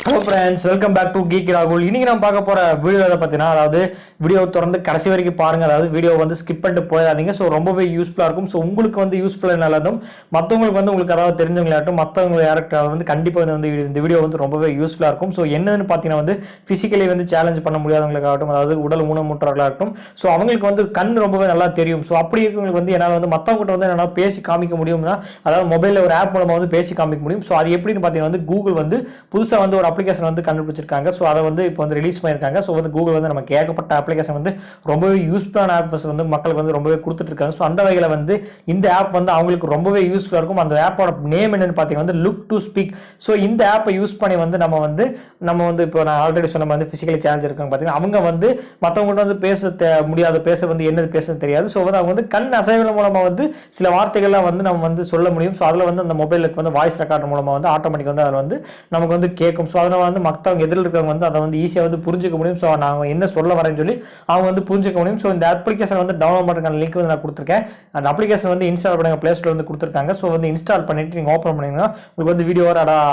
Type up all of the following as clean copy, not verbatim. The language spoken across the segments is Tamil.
Hello friends, welcome back to Geekyragul. இன்னைக்கு நம்ம பார்க்க போற வீடியோல பார்த்தீங்கன்னா அதாவது வீடியோ தொடர்ந்து கடைசி வரைக்கும் பாருங்க. அதாவது வீடியோ வந்து ஸ்கிப் பண்ணிட்டு போயிடாதீங்க. ஸோ ரொம்பவே யூஸ்ஃபுல்லா இருக்கும். ஸோ உங்களுக்கு வந்து யூஸ்ஃபுல்லாக நல்லதும் மற்றவங்களுக்கு வந்து உங்களுக்கு அதாவது தெரிஞ்சவங்களாகட்டும் மற்றவங்க யாருக்காவது வந்து கண்டிப்பாக வந்து இந்த வீடியோ வந்து ரொம்பவே யூஸ்ஃபுல்லாக இருக்கும். ஸோ என்னன்னு பார்த்தீங்கன்னா வந்து பிசிக்கலி வந்து சேலஞ்ச் பண்ண முடியாதவங்களுக்காகட்டும் அதாவது உடல் ஊனமுற்றவர்களாகட்டும் ஸோ அவங்களுக்கு வந்து கண் ரொம்பவே நல்லா தெரியும். ஸோ அப்படி இருக்கவங்களுக்கு வந்து என்னால் வந்து மற்றவங்ககிட்ட வந்து என்னால் பேசி காமிக்க முடியும்னா அதாவது மொபைலில் ஒரு ஆப் மூலமாக வந்து பேசி காமிக்க முடியும். ஸோ அது எப்படின்னு பார்த்தீங்கன்னா வந்து கூகுள் வந்து புதுசாக வந்து ஒரு அப்ளிகேஷன் வந்து கண்டுபிடிச்சிருக்காங்க. ஸோ அதை வந்து இப்போ வந்து ரிலீஸ் பண்ணியிருக்காங்க. ஸோ வந்து கூகுள் வந்து நமக்கு ஏகப்பட்ட அப்ளிகேஷன் வந்து ரொம்பவே யூஸ்ஃபுல்லான ஆப்ஸ் வந்து மக்களுக்கு வந்து ரொம்பவே கொடுத்துட்டு இருக்காங்க. ஸோ அந்த வகையில் வந்து இந்த ஆப் வந்து அவங்களுக்கு ரொம்பவே யூஸ்ஃபுல்லாக இருக்கும். அந்த ஆப்போட நேம் என்னன்னு பார்த்தீங்கன்னா வந்து லுக் டு ஸ்பீக். ஸோ இந்த ஆப்பை யூஸ் பண்ணி வந்து நம்ம வந்து இப்போ நான் ஆல்ரெடி சொன்ன மாதிரி பிசிக்கலி சேலஞ்ச் இருக்காங்க பார்த்தீங்கன்னா அவங்க வந்து மற்றவங்கள்ட்ட வந்து பேச வந்து என்னது பேச தெரியாது. ஸோ வந்து அவங்க வந்து கண் அசைவுகள் மூலமாக வந்து சில வார்த்தைகள்லாம் வந்து நம்ம வந்து சொல்ல முடியும். ஸோ அதில் வந்து அந்த மொபைலுக்கு வந்து வாய்ஸ் ரெக்கார்டர் மூலமாக வந்து ஆட்டோமேட்டிக் வந்து அதில் வந்து நமக்கு வந்து கேட்கும். ஸோ அதனால் வந்து மற்றவங்க எதிரில் இருக்கிறவங்க வந்து அதை வந்து ஈஸியாக வந்து புரிஞ்சுக்க முடியும். ஸோ நான் என்ன சொல்ல வரேன்னு சொல்லி அவங்க வந்து புரிஞ்சுக்க முடியும். ஸோ இந்த அப்ளிகேஷன் வந்து டவுன்லோட் பண்ணுறதுக்கான லிங்க் வந்து நான் கொடுத்துருக்கேன். அந்த அப்ளிகேஷன் வந்து இன்ஸ்டால் பண்ணுங்க, பிளே ஸ்டோர் வந்து கொடுத்துருக்காங்க. ஸோ வந்து இன்ஸ்டால் பண்ணிட்டு நீங்கள் ஓப்பன் பண்ணிங்கன்னா உங்களுக்கு வந்து வீடியோ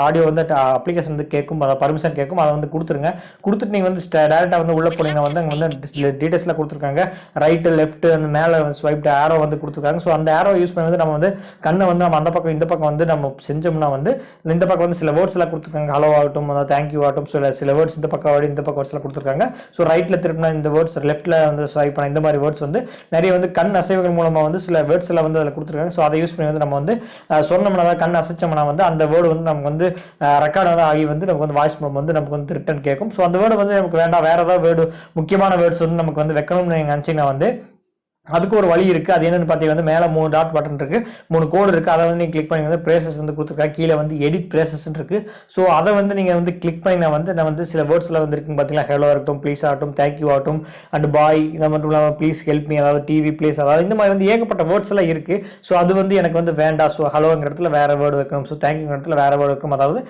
ஆடியோ வந்து அப்ளிகேஷன் வந்து கேட்கும், அதை பர்மிஷன் கேட்கும், அதை வந்து கொடுத்துருங்க. கொடுத்துட்டு நீங்கள் வந்து டேரெக்டாக வந்து உள்ள போனீங்கன்னா வந்து அங்கே வந்து டீட்டெயில்ஸ்லாம் கொடுத்துருக்காங்க. ரைட்டு லெஃப்ட் அந்த மேலே ஸ்வைப் ஆரோ வந்து கொடுத்துருக்காங்க. ஸோ அந்த ஆரோ யூஸ் பண்ணி வந்து நம்ம வந்து கண்ணை வந்து நம்ம அந்த பக்கம் இந்த பக்கம் வந்து நம்ம செஞ்சோம்னா வந்து இந்த பக்கம் வந்து சில வேர்ட்ஸ் எல்லாம் கொடுத்துருக்காங்க. ஹலோ ஆகட்டும், அதாவது தேங்க்யூ ஆகட்டும், சில வேர்ட்ஸ் இந்த பக்கம் இந்த பக்கம் வேர்ட்ஸ் எல்லாம் கொடுத்துருக்காங்க. ஸோ ரைட்ல திருப்பினா இந்த வேர்ட்ஸ், லெஃப்ட்ல வந்து ஸ்வைப் பண்ண இந்த மாதிரி வேர்ட்ஸ் வந்து நிறைய வந்து கண் அசைவுகள் மூலமா வந்து சில வேர்ட்ஸ் எல்லாம் வந்து அதில் கொடுத்துருக்காங்க. ஸோ அதை யூஸ் பண்ணி வந்து நம்ம வந்து சொன்னோம்னா கண் அசைச்சோம்னா வந்து அந்த வேர்டு வந்து நமக்கு வந்து ரெக்கார்ட் வந்து ஆகி வந்து நமக்கு வந்து வாய்ஸ் மூலம் வந்து நமக்கு வந்து ரிட்டர்ன் கேட்கும். ஸோ அந்த வேர்டு வந்து நமக்கு வேண்டாம், வேற ஏதாவது வேர்டு முக்கியமான வேர்ட்ஸ் வந்து நமக்கு வந்து வைக்கணும்னு நீங்கள் நினச்சிங்கன்னா வந்து அதுக்கு ஒரு வழி இருக்குது. அது என்னென்னு பார்த்தீங்கன்னா வந்து மேலே 3 டாட் பட்டன் இருக்குது, 3 கோடு இருக்குது. அதை வந்து நீங்கள் கிளிக் பண்ணி வந்து ப்ரேசஸ் வந்து கொடுத்துருக்காங்க. கீழே வந்து எடிட் ப்ரேசஸ்ன்னு இருக்குது. ஸோ அதை வந்து நீங்கள் வந்து கிளிக் பண்ணி நான் வந்து சில வேர்ட்ஸில் வந்து இருக்குன்னு பார்த்தீங்கன்னா ஹலோ ஆகட்டும், ப்ளீஸ் ஆகட்டும், தேங்க்யூ ஆகட்டும், அண்ட் பாய், இதை மட்டும் இல்லாமல் ப்ளீஸ் ஹெல்ப் மீ, அதாவது டிவி ப்ளீஸ், அதாவது இந்த மாதிரி வந்து ஏகப்பட்ட வேர்ட்ஸ் எல்லாம் இருக்குது. ஸோ அது வந்து எனக்கு வந்து வேண்டாம். ஸோ ஹலோங்கிற இடத்துல வேறு வேர்டு வைக்கணும், ஸோ தேங்க்யூங்கிற இடத்துல வேறு வேர்டு வைக்கணும். அதாவது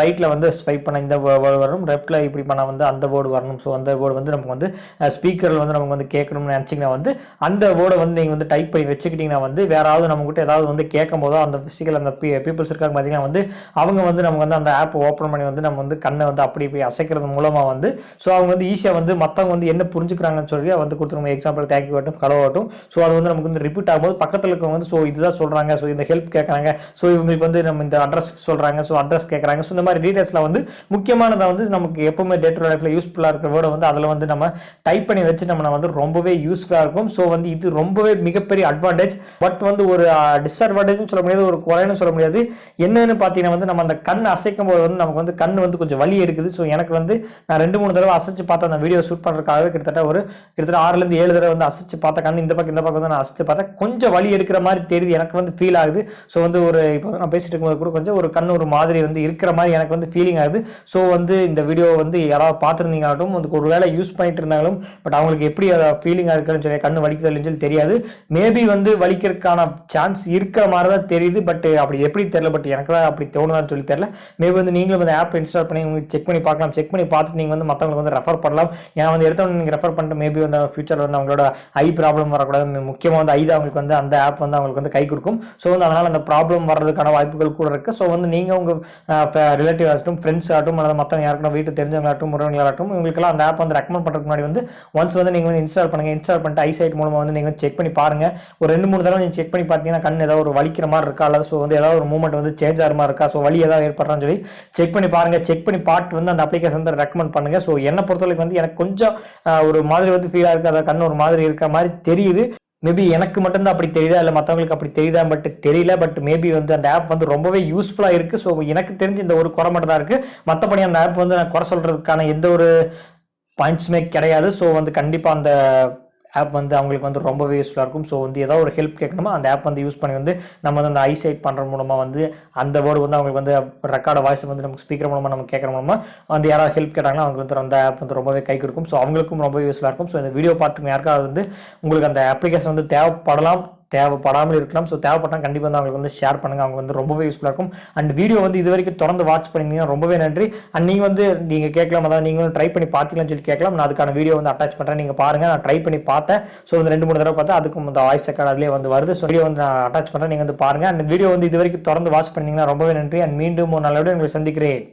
ரைட்டில் வந்து ஸ்வைப் பண்ண இந்த வேர்டு வரணும், லெஃப்ட்டில் இப்படி பண்ணால் வந்து அந்த வேர்டு வரணும். ஸோ அந்த வேர்டு வந்து நமக்கு வந்து ஸ்பீக்கரில் வந்து நமக்கு வந்து கேட்கணும்னு நினச்சிங்கன்னா வந்து அந்த வேர்டை வந்து வந்து டைப் பண்ணி வச்சுக்கிட்டீங்கன்னா வந்து வேறாவது நம்ம கிட்ட ஏதாவது வந்து கேட்கும் போதோ அந்த பிசிக்கல் அந்த பீப்புள்ஸ் இருக்காங்க பார்த்தீங்கன்னா வந்து அவங்க வந்து நமக்கு வந்து அந்த ஆப் ஓப்பன் பண்ணி வந்து நம்ம வந்து கண்ணை வந்து அப்படி போய் அசைக்கிறது மூலமாக வந்து ஸோ அவங்க வந்து ஈஸியாக வந்து மற்றவங்க வந்து என்ன புரிஞ்சுக்கிறாங்கன்னு சொல்லி வந்து கொடுத்துருவோம். எக்ஸாம்பிள் தேங்க்யூ ஆகட்டும், ஹலோ ஆகட்டும். ஸோ அது வந்து நமக்கு வந்து ரிப்பீட் ஆகும்போது பக்கத்தில் இருக்கவங்க வந்து ஸோ இதுதான் சொல்கிறாங்க, ஸோ இந்த ஹெல்ப் கேட்குறாங்க, ஸோ இவங்களுக்கு வந்து நம்ம இந்த அட்ரஸ் சொல்கிறாங்க, ஸோ அட்ரஸ் கேட்குறாங்க. ஸோ இந்த மாதிரி டீடைல்ஸில் வந்து முக்கியமானதை வந்து நமக்கு எப்பவுமே டே டு லைஃப்பில் யூஸ்ஃபுல்லாக இருக்கிற வேர்டை வந்து அதில் வந்து நம்ம டைப் பண்ணி வச்சு நம்ம வந்து ரொம்பவே யூஸ்ஃபுல்லாக இருக்கும். ஸோ வந்து இது ரொம்பவே மிகப்பெரிய அட்வான்டேஜ். பட் வந்து ஒரு டிஸ்அட்வான்டேஜ் சொல்ல முடியாது, ஒரு குறைன்னு சொல்ல முடியாது. என்னன்னு பார்த்தீங்கன்னா வந்து நம்ம அந்த கண் அசைக்கும் போது வந்து நமக்கு வந்து கண் வந்து கொஞ்சம் வலி இருக்குது. ஸோ எனக்கு வந்து நான் 2-3 தடவை அசைச்சு பார்த்தேன். அந்த வீடியோ ஷூட் பண்ணுறதுக்காகவே கிட்டத்தட்ட 6-7 தடவை வந்து அசைச்சு பார்த்தேன். கண் இந்த பக்கம் வந்து நான் அசைச்சு பார்த்தேன். கொஞ்சம் வலி எடுக்கிற மாதிரி தெரியுது, எனக்கு வந்து ஃபீல் ஆகுது. ஸோ வந்து ஒரு இப்போ நான் பேசிட்டு இருக்கும்போது கூட கொஞ்சம் ஒரு கண் ஒரு மாதிரி வந்து இருக்கிற மாதிரி எனக்கு வந்து ஃபீலிங் ஆகுது. ஸோ வந்து இந்த வீடியோ வந்து யாராவது பார்த்துருந்தீங்களாட்டும் வந்து ஒரு வேளை யூஸ் பண்ணிட்டு இருந்தாலும் பட் அவங்களுக்கு எப்படி ஃபீலிங்காக இருக்குன்னு சொல்லி கண் வலிக்குதுன்னு சொல்லி தெரியாது. மேபி வந்து வலிக்கிறதுக்கான சான்ஸ் இருக்கிற மாதிரி தான் தெரியுது. பட் அப்படி எப்படி தெரியல, பட் எனக்கு தான் அப்படி தோணுதான்னு சொல்லி தெரியல. மேபி வந்து நீங்களும் வந்து ஆப் இன்ஸ்டால் பண்ணி உங்களுக்கு செக் பண்ணி பார்க்கலாம். செக் பண்ணி பார்த்துட்டு நீங்கள் வந்து மற்றவங்களுக்கு வந்து ரெஃபர் பண்ணலாம். ஏன்னா வந்து எடுத்தவங்க நீங்கள் ரெஃபர் பண்ணிட்டு மேபி வந்து ஃபியூச்சர் வந்து அவங்களோட ஐ ப்ராப்ளம் வரக்கூடாது. முக்கியமாக வந்து ஐ தான் அவங்களுக்கு வந்து அந்த ஆப் வந்து அவங்களுக்கு வந்து கை கொடுக்கும். ஸோ வந்து அதனால் அந்த ப்ராப்ளம் வர்றதுக்கான வாய்ப்புகள் கூட இருக்குது. ஸோ வந்து நீங்கள் உங்கள் ரிலேட்டிவ் ஆகட்டும், ஃப்ரெண்ட்ஸ் ஆகட்டும், அல்லது மற்றவங்க யாருக்கும் வீட்டு தெரிஞ்சவங்களாகட்டும், முறைகளாகட்டும் உங்களுக்கெல்லாம் அந்த ஆப் வந்து ரெக்கமெண்ட் பண்ணுறதுக்கு முன்னாடி வந்து ஒன்ஸ் வந்து நீங்கள் வந்து இன்ஸ்டால் பண்ணுங்கள். இன்ஸ்டால் பண்ணிட்டு ஐசைட் மூலமாக வந்து நீங்கள் செக் பண்ணி பாருங்கள். ஒரு 2-3 தடவை நீங்கள் செக் பண்ணி பார்த்தீங்கன்னா கண் ஏதாவது ஒரு வலிக்கிற மாதிரி இருக்கா, அல்லது ஸோ வந்து ஏதாவது ஒரு மூவ்மெண்ட் வந்து சேஞ்ச் ஆகிற மாதிரி இருக்கா, ஸோ வலி ஏதாவது ஏற்படுறான்னு சொல்லி செக் பண்ணி பாருங்கள். செக் பண்ணி பார்த்து வந்து அந்த அப்ளிகேஷன் வந்து ரெக்கமெண்ட் பண்ணுங்கள். ஸோ என்னை பொறுத்தவரைக்கும் வந்து எனக்கு கொஞ்சம் ஒரு மாதிரி வந்து ஃபீலாக இருக்குது, அதாவது கண் ஒரு மாதிரி இருக்க மாதிரி தெரியுது. மேபி எனக்கு மட்டும்தான் அப்படி தெரியுதா இல்லை மற்றவங்களுக்கு அப்படி தெரியுதா பட் தெரியல. பட் மேபி வந்து அந்த ஆப் வந்து ரொம்பவே யூஸ்ஃபுல்லாக இருக்குது. ஸோ எனக்கு தெரிஞ்சு இந்த ஒரு குறை மட்டும் தான் இருக்குது. மற்றபடி அந்த ஆப் வந்து நான் குறை சொல்கிறதுக்கான எந்த ஒரு பாயிண்ட்ஸுமே கிடையாது. ஸோ வந்து கண்டிப்பாக அந்த ஆப் வந்து அவங்களுக்கு வந்து ரொம்பவே யூஸ்ஃபுல்லாக இருக்கும். ஸோ வந்து ஏதாவது ஒரு ஹெல்ப் கேட்கணுமா அந்த ஆப் வந்து யூஸ் பண்ணி வந்து நம்ம வந்து அந்த ஐசைட் பண்ணுற மூலமாக வந்து அந்த வேர்டு வந்து அவங்களுக்கு வந்து ரெக்கார்ட் வாய்ஸ் வந்து நமக்கு ஸ்பீக்கர் மூலமாக நம்ம கேட்குற மூலமாக வந்து யாராவது ஹெல்ப் கேட்டாங்கன்னா அவங்களுக்கு வந்து அந்த ஆப் வந்து ரொம்பவே கை கொடுக்கும். ஸோ அவங்களுக்கும் ரொம்ப யூஸ்ஃபுல்லாக இருக்கும். ஸோ இந்த வீடியோ பார்த்துங்க யாருக்காவது வந்து உங்களுக்கு அந்த அப்ளிகேஷன் வந்து தேவைப்படாமல் இருக்கலாம். ஸோ தேவைப்பட்டால் கண்டிப்பாக வந்து அவங்களுக்கு வந்து ஷேர் பண்ணுங்கள். அவங்க வந்து ரொம்பவே யூஸ்ஃபுல்லாக இருக்கும். அண்ட் வீடியோ வந்து இது வரைக்கும் தொடர்ந்து வாட்ச் பண்ணிங்கன்னா ரொம்பவே நன்றி. அண்ட் நீங்கள் கேட்கலாம், அதாவது நீங்கள் வந்து ட்ரை பண்ணி பார்த்தீங்கன்னு சொல்லி கேட்கலாம். நான் அதுக்கான வீடியோ வந்து அட்டாச் பண்ணுறேன், நீங்கள் பாருங்கள். நான் ட்ரை பண்ணி பார்த்தேன். ஸோ வந்து 2-3 தடவை பார்த்தா அதுக்கும் அந்த வாய்ஸ் ரெக்கார்ட் அதிலே வந்து வருது. ஸோ வீடியோ வந்து நான் அட்டாச் பண்ணுறேன், நீங்கள் வந்து பாருங்கள். அந்த வீடியோ வந்து இது வரைக்கும் தொடர்ந்து வாட்ச் பண்ணிங்கன்னா ரொம்பவே நன்றி. அண்ட் மீண்டும் ஒரு நல்ல வீடியோ உங்களை சந்திக்கிறேன்.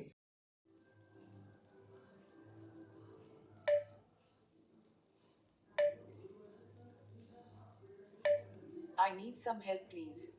I need some help, please.